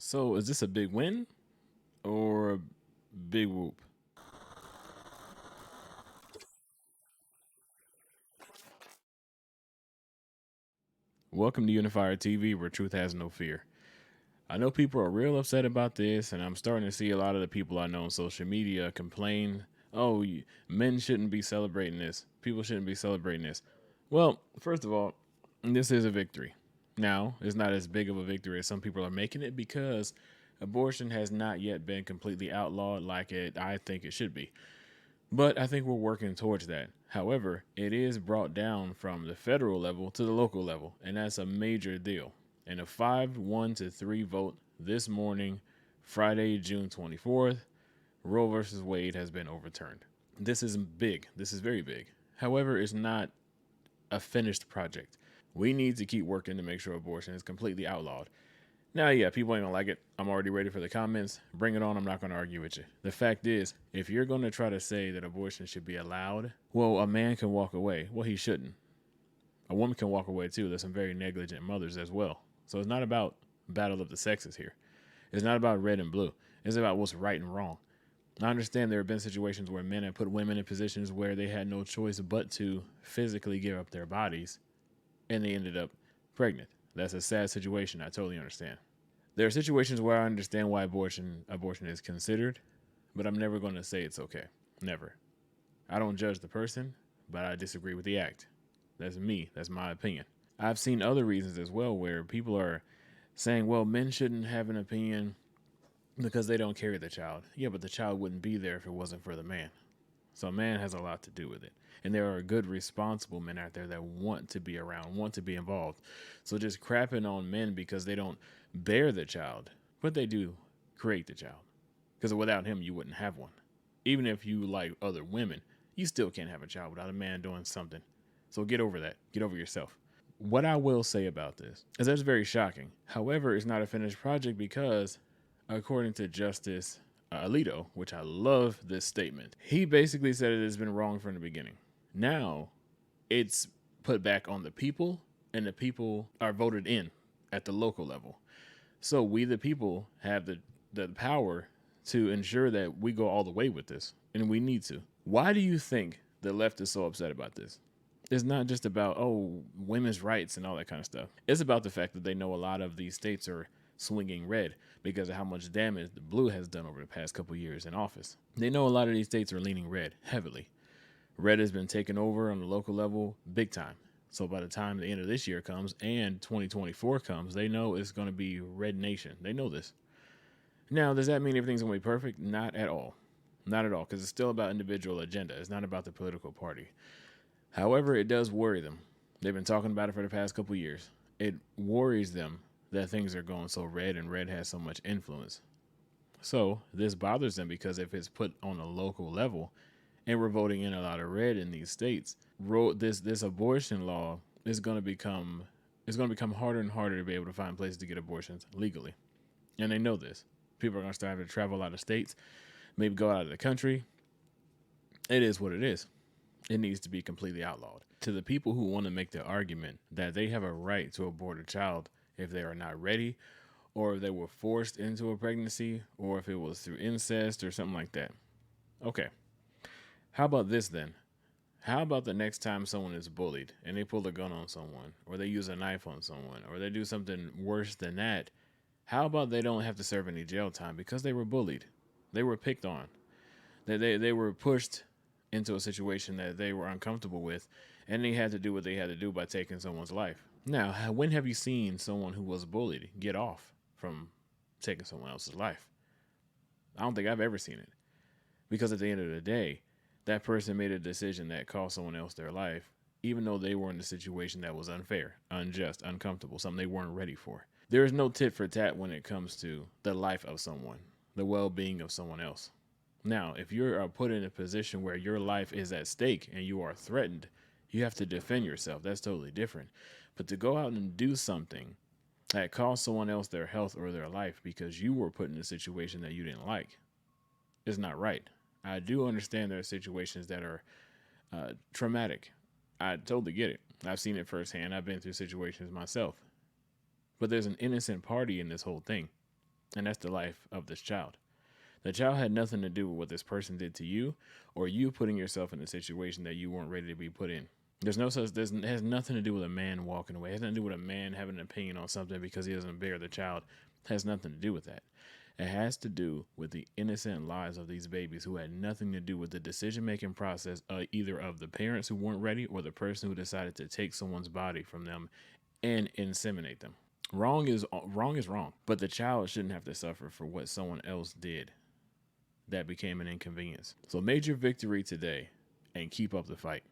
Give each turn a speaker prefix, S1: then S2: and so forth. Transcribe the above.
S1: So, is this a big win or a big whoop? Welcome to Unifier TV, where truth has no fear. I know people are real upset about this, and I'm starting to see a lot of the people I know on social media complain, oh, men shouldn't be celebrating this. People shouldn't be celebrating this. Well, first of all, this is a victory. Now, it's not as big of a victory as some people are making it because abortion has not yet been completely outlawed like I think it should be. But I think we're working towards that. However, it is brought down from the federal level to the local level, and that's a major deal. And a 5-1 to 3 vote this morning, Friday, June 24th, Roe versus Wade has been overturned. This is big. This is very big. However, it's not a finished project. We need to keep working to make sure abortion is completely outlawed. Now, yeah, people ain't gonna like it. I'm already ready for the comments. Bring it on. I'm not gonna argue with you. The fact is, if you're gonna try to say that abortion should be allowed, well, a man can walk away. Well, he shouldn't. A woman can walk away too. There's some very negligent mothers as well. So it's not about battle of the sexes here. It's not about red and blue. It's about what's right and wrong. I understand there have been situations where men have put women in positions where they had no choice but to physically give up their bodies, and they ended up pregnant. That's a sad situation. I totally understand. There are situations where I understand why abortion is considered, but I'm never going to say it's okay. Never. I don't judge the person, but I disagree with the act. That's me. That's my opinion. I've seen other reasons as well where people are saying, well, men shouldn't have an opinion because they don't carry the child. Yeah, but the child wouldn't be there if it wasn't for the man. So a man has a lot to do with it. And there are good, responsible men out there that want to be around, want to be involved. So just crapping on men because they don't bear the child, but they do create the child. Because without him, you wouldn't have one. Even if you like other women, you still can't have a child without a man doing something. So get over that. Get over yourself. What I will say about this is that's very shocking. However, it's not a finished project because, according to Justice Alito, which I love this statement, he basically said it has been wrong from the beginning. Now it's put back on the people, and the people are voted in at the local level. So we, the people, have the power to ensure that we go all the way with this, and we need to. Why do you think the left is so upset about this? It's not just about, oh, women's rights and all that kind of stuff. It's about the fact that they know a lot of these states are swinging red because of how much damage the blue has done over the past couple years in office. They know a lot of these states are leaning red heavily. Red has been taken over on the local level big time. So by the time the end of this year comes and 2024 comes, they know it's going to be red nation. They know this. Now, does that mean everything's going to be perfect? Not at all. Not at all, because it's still about individual agenda. It's not about the political party. However, it does worry them. They've been talking about it for the past couple years. It worries them that things are going so red and red has so much influence. So this bothers them because if it's put on a local level and we're voting in a lot of red in these states, this abortion law is going to become harder and harder to be able to find places to get abortions legally. And they know this. People are going to start having to travel out of states, maybe go out of the country. It is what it is. It needs to be completely outlawed. To the people who want to make the argument that they have a right to abort a child if they are not ready, or if they were forced into a pregnancy, or if it was through incest or something like that. Okay, how about this then? How about the next time someone is bullied and they pull a gun on someone, or they use a knife on someone, or they do something worse than that? How about they don't have to serve any jail time because they were bullied? They were picked on. They were pushed into a situation that they were uncomfortable with, and they had to do what they had to do by taking someone's life. Now, when have you seen someone who was bullied get off from taking someone else's life? I don't think I've ever seen it. Because at the end of the day, that person made a decision that cost someone else their life, even though they were in a situation that was unfair, unjust, uncomfortable, something they weren't ready for. There is no tit for tat when it comes to the life of someone, the well being of someone else. Now, if you're put in a position where your life is at stake and you are threatened, you have to defend yourself. That's totally different. But to go out and do something that cost someone else their health or their life because you were put in a situation that you didn't like is not right. I do understand there are situations that are traumatic. I totally get it. I've seen it firsthand. I've been through situations myself. But there's an innocent party in this whole thing. And that's the life of this child. The child had nothing to do with what this person did to you, or you putting yourself in a situation that you weren't ready to be put in. There's no such. It has nothing to do with a man walking away. It has nothing to do with a man having an opinion on something because he doesn't bear the child. It has nothing to do with that. It has to do with the innocent lives of these babies who had nothing to do with the decision-making process, either of the parents who weren't ready or the person who decided to take someone's body from them and inseminate them. Wrong is wrong, but the child shouldn't have to suffer for what someone else did that became an inconvenience. So major victory today, and keep up the fight.